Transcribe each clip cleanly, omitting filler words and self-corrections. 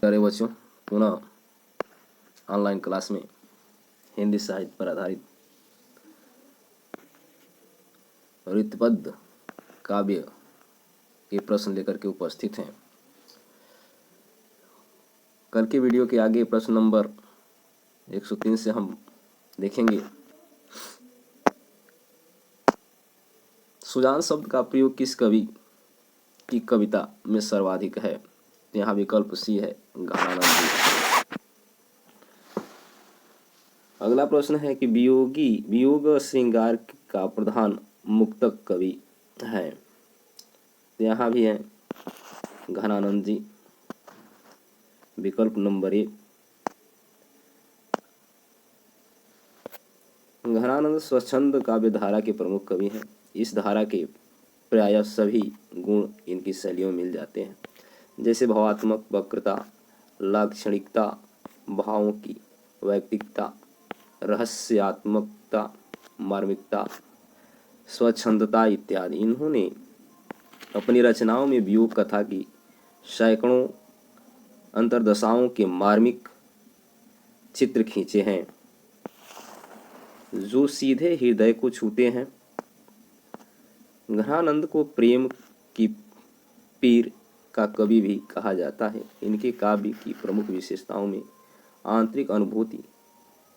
प्यारे बच्चों, पुनः ऑनलाइन क्लास में हिंदी साहित्य पर आधारित ऋतुपद काव्य के प्रश्न लेकर के उपस्थित हैं। कल के वीडियो के आगे प्रश्न नंबर 103 से हम देखेंगे सुजान शब्द का प्रयोग किस कवि की कविता में सर्वाधिक है। यहाँ विकल्प सी है, घनानंद जी। अगला प्रश्न है कि वियोग श्रृंगार का प्रधान मुक्तक कवि है। यहाँ भी है घनानंद जी, विकल्प नंबर 1। घनानंद स्वच्छंद काव्य धारा के प्रमुख कवि हैं। इस धारा के प्रायः सभी गुण इनकी शैलियों में मिल जाते हैं, जैसे भावात्मक वक्रता, लाक्षणिकता, भावों की वैयक्तिकता, रहस्यात्मकता, मार्मिकता, स्वच्छंदता इत्यादि। इन्होंने अपनी रचनाओं में वियोग कथा की सैकड़ों अंतर्दशाओं के मार्मिक चित्र खींचे हैं, जो सीधे हृदय को छूते हैं। घनानंद को प्रेम की पीर का कवि भी कहा जाता है। इनके काव्य की प्रमुख विशेषताओं में आंतरिक अनुभूति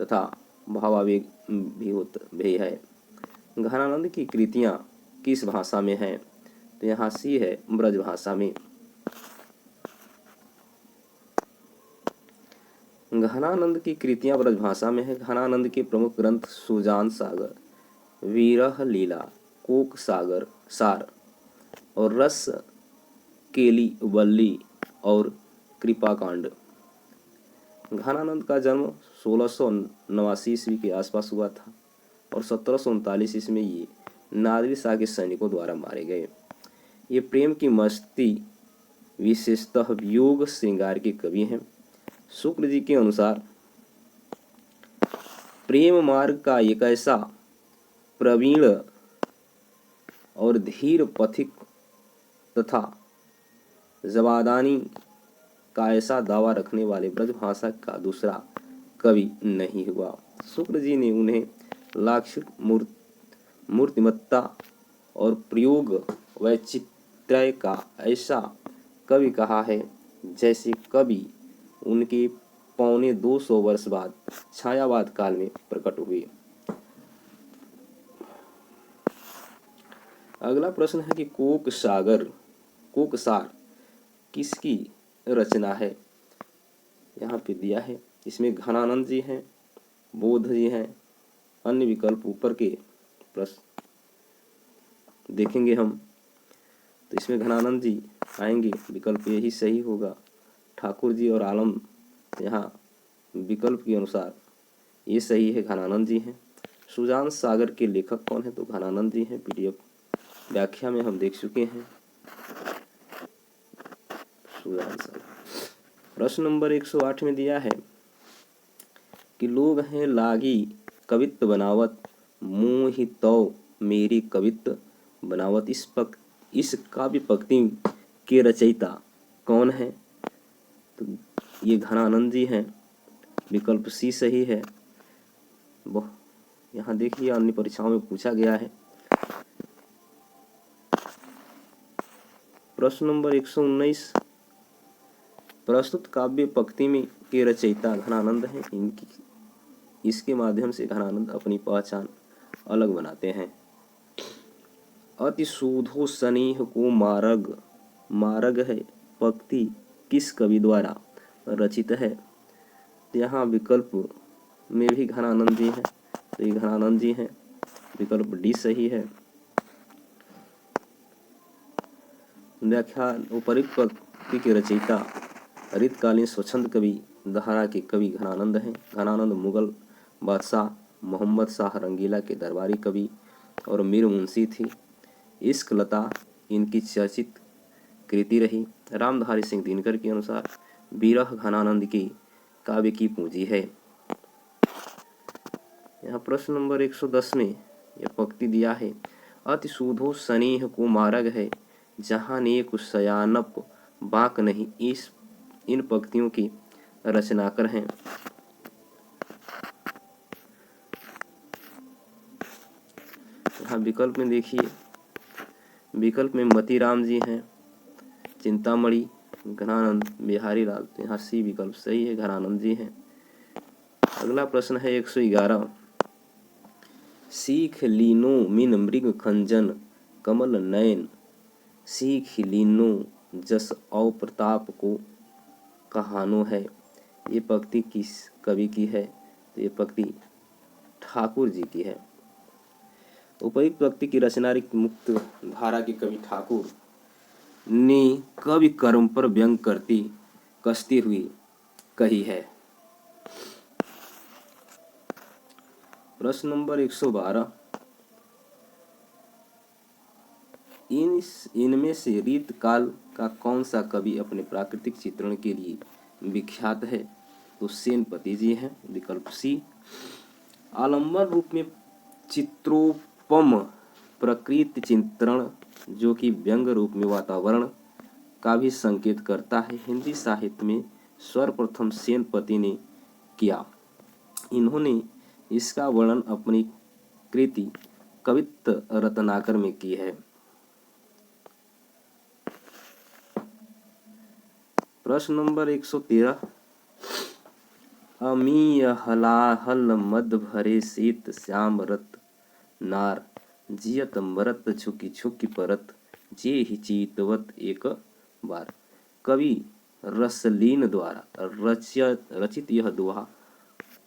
तथा भावावेग भी है। घनानंद की कृतियां किस भाषा में हैं? तो यहाँ सी है, ब्रज भाषा में। घनानंद की कृतियां ब्रज भाषा में है। घनानंद के प्रमुख ग्रंथ सुजान सागर, विरह लीला, कोक सागर सार और रस केली वल्ली और कृपाकांड। घनानंद का जन्म 1689 ईस्वी के आसपास हुआ था और 1739 ईस्वी में ये नादिर शाह के सैनिकों द्वारा मारे गए। ये प्रेम की मस्ती विशेषतः वियोग श्रृंगार के कवि हैं। शुक्ल जी के अनुसार प्रेम मार्ग का एक ऐसा प्रवीण और धीर पथिक तथा जवादानी का ऐसा दावा रखने वाले ब्रज भाषा का दूसरा कवि नहीं हुआ। शुक्ल जी ने उन्हें लाक्षणिक मूर्तिमत्ता और प्रयोग वैचित्र्य का ऐसा कवि कहा है जैसे कवि उनके 250 वर्ष बाद छायावाद काल में प्रकट हुए। अगला प्रश्न है कि कोकसार किसकी रचना है? यहाँ पे दिया है, इसमें घनानंद जी हैं, बोध जी हैं। अन्य विकल्प ऊपर के प्रश्न देखेंगे हम, तो इसमें घनानंद जी आएंगे, विकल्प यही सही होगा। ठाकुर जी और आलम, यहाँ विकल्प के अनुसार ये सही है, घनानंद जी हैं। सुजान सागर के लेखक कौन है? तो घनानंद जी हैं। पीडीएफ व्याख्या में हम देख चुके हैं सुजान सागर। प्रश्न नंबर 108 में दिया है कि लोग हैं लागी कवित्व बनावत, मोहि तो मेरी कवित्व बनावत। इस काव्य पंक्ति के रचयिता कौन है? तो ये घनानंद जी हैं, विकल्प सी सही है। यहाँ देखिए, अन्य परीक्षाओं में पूछा गया है। प्रश्न नंबर 119, प्रस्तुत काव्य पंक्ति में के रचयिता घनानंद हैं। इसके माध्यम से घनानंद अपनी पहचान अलग बनाते हैं। अति सूधो स्नेह को मारग है पंक्ति किस कवि द्वारा रचित है? यहाँ विकल्प में भी घनानंद जी हैं, तो ये घनानंद जी हैं, विकल्प डी सही है। व्याख्या, उपरोक्त पंक्ति के रचयिता ऋतकालीन स्वच्छंद कवि धारा के कवि घनानंद हैं। घनानंद मुगल बादशाह मोहम्मद शाह रंगीला के दरबारी कवि और मीर मुंशी थी। इश्क लता इनकी चर्चित कृति रही। रामधारी सिंह दिनकर के अनुसार विरह घनानंद की काव्य की पूंजी है। यहाँ प्रश्न नंबर 110 में यह पंक्ति दिया है, अति सूधो स्नेह को मारग है, जहाँ नेक सयानप बाक नहीं। इस इन पंक्तियों की रचनाकार हैं? यहाँ विकल्प में देखिए, विकल्प में मतीराम जी हैं, चिंतामणि, घनानंद, बिहारी लाल। तो यहाँ सी विकल्प सही है, घनानंद जी हैं। अगला प्रश्न है 111। सीख लीनो मिन मृग खंजन कमल नयन, सीख लीनो जस औ प्रताप को कहानो है। ये पंक्ति किस कवि की है? तो ये पंक्ति ठाकुर जी की है। उपयुक्त पंक्ति की रचना मुक्त धारा के कवि ठाकुर ने कवि कर्म पर व्यंग करती कसती हुई कही है। प्रश्न नंबर 112। इनमें से रीत काल का कौन सा कवि अपने प्राकृतिक चित्रण के लिए विख्यात है? तो सेनापति जी हैं, विकल्प सी। आलंबन रूप में चित्रोपम प्रकृति चित्रण, जो कि व्यंग रूप में वातावरण का भी संकेत करता है, हिंदी साहित्य में सर्वप्रथम सेनापति ने किया। इन्होंने इसका वर्णन अपनी कृति कवित्त रत्नाकर में की है। प्रश्न नंबर 113। अमीय हलाहल मद भरे शीत श्याम रत नार, जियत मरत झुकी झुकी परत, जे ही चीतवत एक बार। कवि रसलीन द्वारा रचित यह दोहा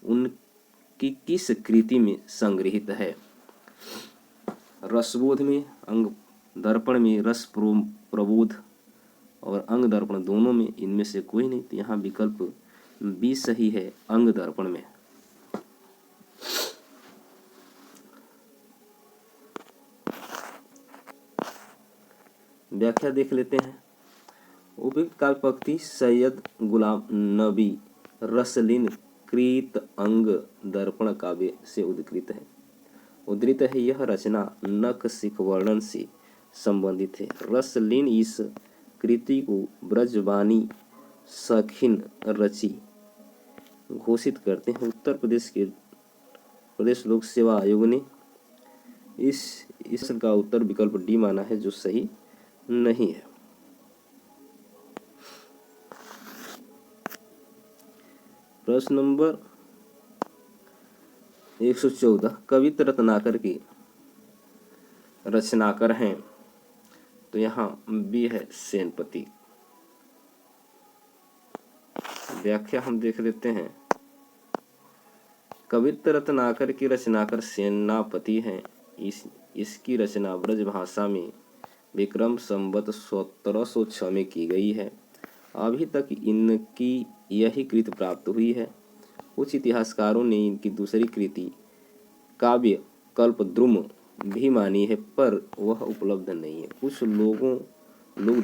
उनकी किस कृति में संग्रहित है? रसबोध में, अंग दर्पण में, रस प्रबोध और अंग दर्पण दोनों में, इनमें से कोई नहीं। तो यहाँ विकल्प बी सही है, अंग दर्पण में। व्याख्या देख लेते हैं। उपयुक्त काव्य पंक्ति सैयद गुलाम नबी रसलीन कृत अंग दर्पण काव्य से उद्धृत है। यह रचना नख सिख वर्णन से संबंधित है। रसलीन इस कृति को ब्रजवानी सखिन रची घोषित करते हैं। उत्तर प्रदेश लोक सेवा आयोग ने इस का उत्तर विकल्प डी माना है, जो सही नहीं है। प्रश्न नंबर 114। कवित्त रत्नाकर की रचनाकार हैं? तो यहाँ बी है, सेनापति। व्याख्या हम देख लेते हैं। कवित्त रत्नाकर की रचनाकार सेनापति हैं। इसकी रचना ब्रज भाषा में विक्रम संवत 1706 में की गई है। अभी तक इनकी यही कृति प्राप्त हुई है। कुछ इतिहासकारों ने इनकी दूसरी कृति काव्य कल्पद्रुम भी मानी है, पर वह उपलब्ध नहीं है। कुछ लोग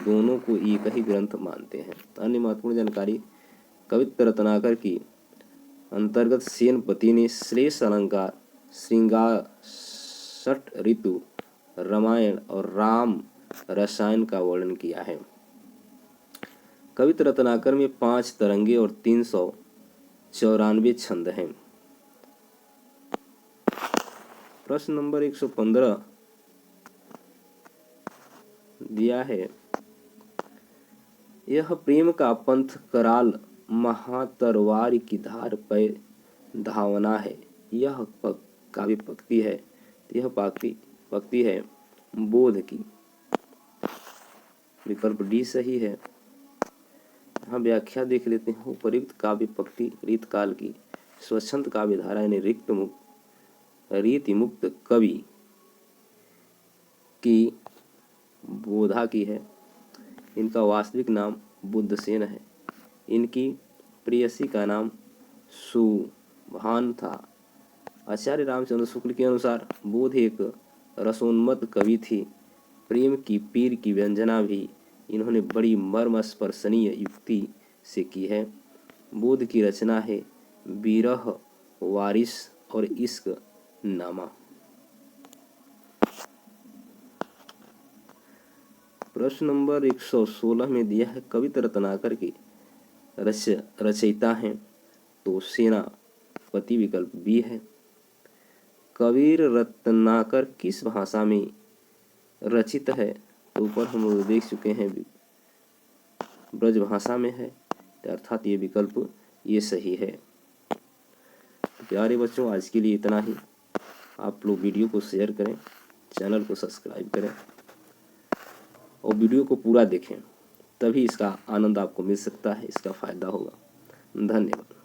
दोनों को एक ही ग्रंथ मानते हैं। अन्य महत्वपूर्ण जानकारी। कवित्त रत्नाकर की अंतर्गत सेनापति ने श्लेष अलंकार, श्रृंगार, षट ऋतु, रामायण और राम रसायन का वर्णन किया है। कवित्त रत्नाकर में 5 तरंगे और 394 छंद हैं। प्रश्न नंबर 115 दिया है। यह प्रेम का पंथ कराल महातरवार की धार पे धावना है। यह काव्य पंक्ति है। यह पंक्ति है बोध की। विकल्प डी सही है। यहाँ व्याख्या देख लेते हैं। उपयुक्त काव्य पंक्ति रीत काल की स्वच्छंद काव्य धारा यानी रीति मुक्त कवि की बोधा की है। इनका वास्तविक नाम बुद्धसेन है। इनकी प्रेयसी का नाम सुभान था। आचार्य रामचंद्र शुक्ल के अनुसार बोध एक रसोन्मत्त कवि थी। प्रेम की पीर की व्यंजना भी इन्होंने बड़ी मर्मस्पर्शनीय युक्ति से की है। बोध की रचना है विरह वारिस और इश्क नामा। प्रश्न नंबर 116 में दिया है। कवित्त रत्नाकर की रचयिता हैं तो सेनापति विकल्प बी है। कबीर रत्नाकर किस भाषा में रचित है, तो ऊपर हम लोग देख चुके हैं ब्रज भाषा में है, अर्थात ये विकल्प ये सही है। प्यारे बच्चों, आज के लिए इतना ही। आप लोग वीडियो को शेयर करें, चैनल को सब्सक्राइब करें और वीडियो को पूरा देखें, तभी इसका आनंद आपको मिल सकता है, इसका फायदा होगा। धन्यवाद।